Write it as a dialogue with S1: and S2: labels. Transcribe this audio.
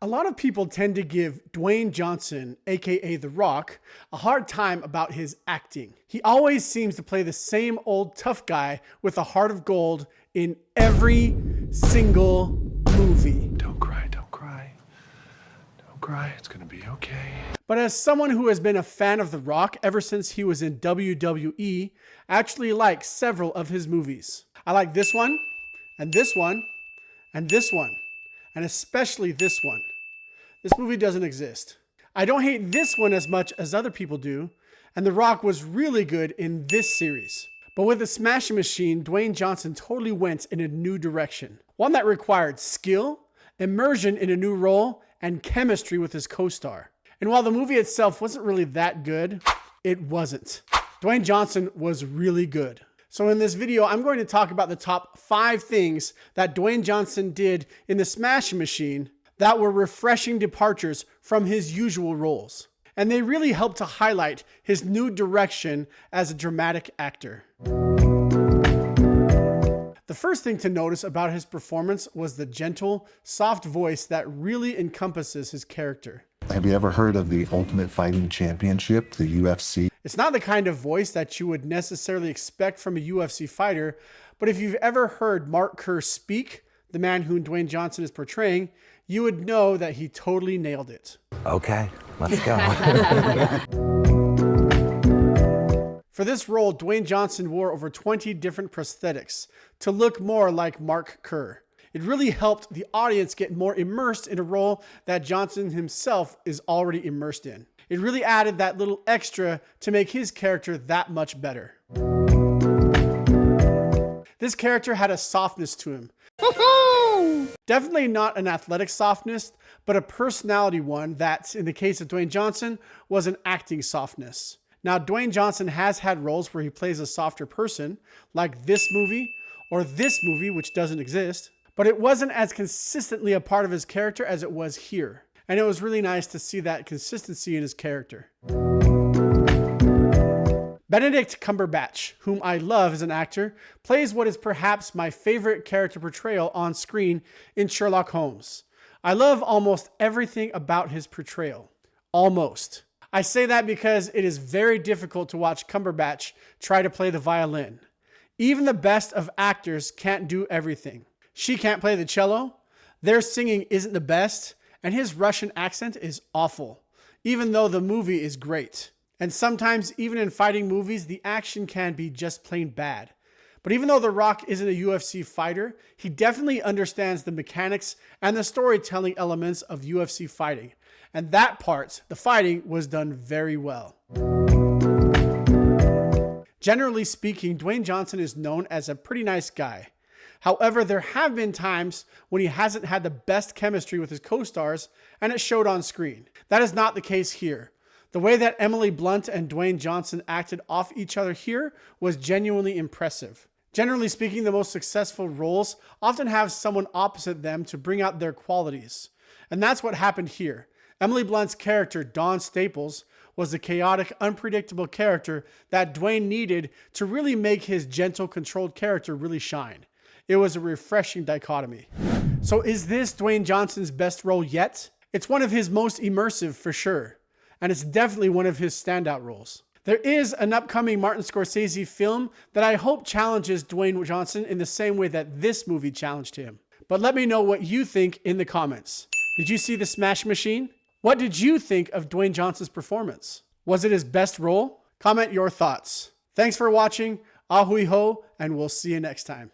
S1: A lot of people tend to give Dwayne Johnson, aka The Rock, a hard time about his acting. He always seems to play the same old tough guy with a heart of gold in every single movie.
S2: Don't cry, don't cry. Don't cry, it's gonna be okay.
S1: But as someone who has been a fan of The Rock ever since he was in WWE, I actually like several of his movies. I like this one, and this one, and this one, and especially this one. This movie doesn't exist. I don't hate this one as much as other people do, and The Rock was really good in this series. But with the Smashing Machine, Dwayne Johnson totally went in a new direction. One that required skill, immersion in a new role, and chemistry with his co-star. And while the movie itself wasn't really that good, it wasn't. Dwayne Johnson was really good. So in this video, I'm going to talk about the top 5 things that Dwayne Johnson did in the Smashing Machine that were refreshing departures from his usual roles. And they really helped to highlight his new direction as a dramatic actor. The first thing to notice about his performance was the gentle, soft voice that really encompasses his character.
S3: Have you ever heard of the Ultimate Fighting Championship, the UFC?
S1: It's not the kind of voice that you would necessarily expect from a UFC fighter, but if you've ever heard Mark Kerr speak, the man whom Dwayne Johnson is portraying, you would know that he totally nailed it.
S4: Okay, let's go.
S1: For this role, Dwayne Johnson wore over 20 different prosthetics to look more like Mark Kerr. It really helped the audience get more immersed in a role that Johnson himself is already immersed in. It really added that little extra to make his character that much better. This character had a softness to him. Definitely not an athletic softness, but a personality one that, in the case of Dwayne Johnson, was an acting softness. Now, Dwayne Johnson has had roles where he plays a softer person, like this movie or this movie, which doesn't exist, but it wasn't as consistently a part of his character as it was here. And it was really nice to see that consistency in his character. Benedict Cumberbatch, whom I love as an actor, plays what is perhaps my favorite character portrayal on screen in Sherlock Holmes. I love almost everything about his portrayal. Almost. I say that because it is very difficult to watch Cumberbatch try to play the violin. Even the best of actors can't do everything. She can't play the cello, their singing isn't the best, and his Russian accent is awful, even though the movie is great. And sometimes, even in fighting movies, the action can be just plain bad. But even though The Rock isn't a UFC fighter, he definitely understands the mechanics and the storytelling elements of UFC fighting. And that part, the fighting, was done very well. Generally speaking, Dwayne Johnson is known as a pretty nice guy. However, there have been times when he hasn't had the best chemistry with his co-stars, and it showed on screen. That is not the case here. The way that Emily Blunt and Dwayne Johnson acted off each other here was genuinely impressive. Generally speaking, the most successful roles often have someone opposite them to bring out their qualities. And that's what happened here. Emily Blunt's character, Dawn Staples, was the chaotic, unpredictable character that Dwayne needed to really make his gentle, controlled character really shine. It was a refreshing dichotomy. So is this Dwayne Johnson's best role yet? It's one of his most immersive for sure. And it's definitely one of his standout roles. There is an upcoming Martin Scorsese film that I hope challenges Dwayne Johnson in the same way that this movie challenged him. But let me know what you think in the comments. Did you see The Smash Machine? What did you think of Dwayne Johnson's performance? Was it his best role? Comment your thoughts. Thanks for watching. Ahui ho, and we'll see you next time.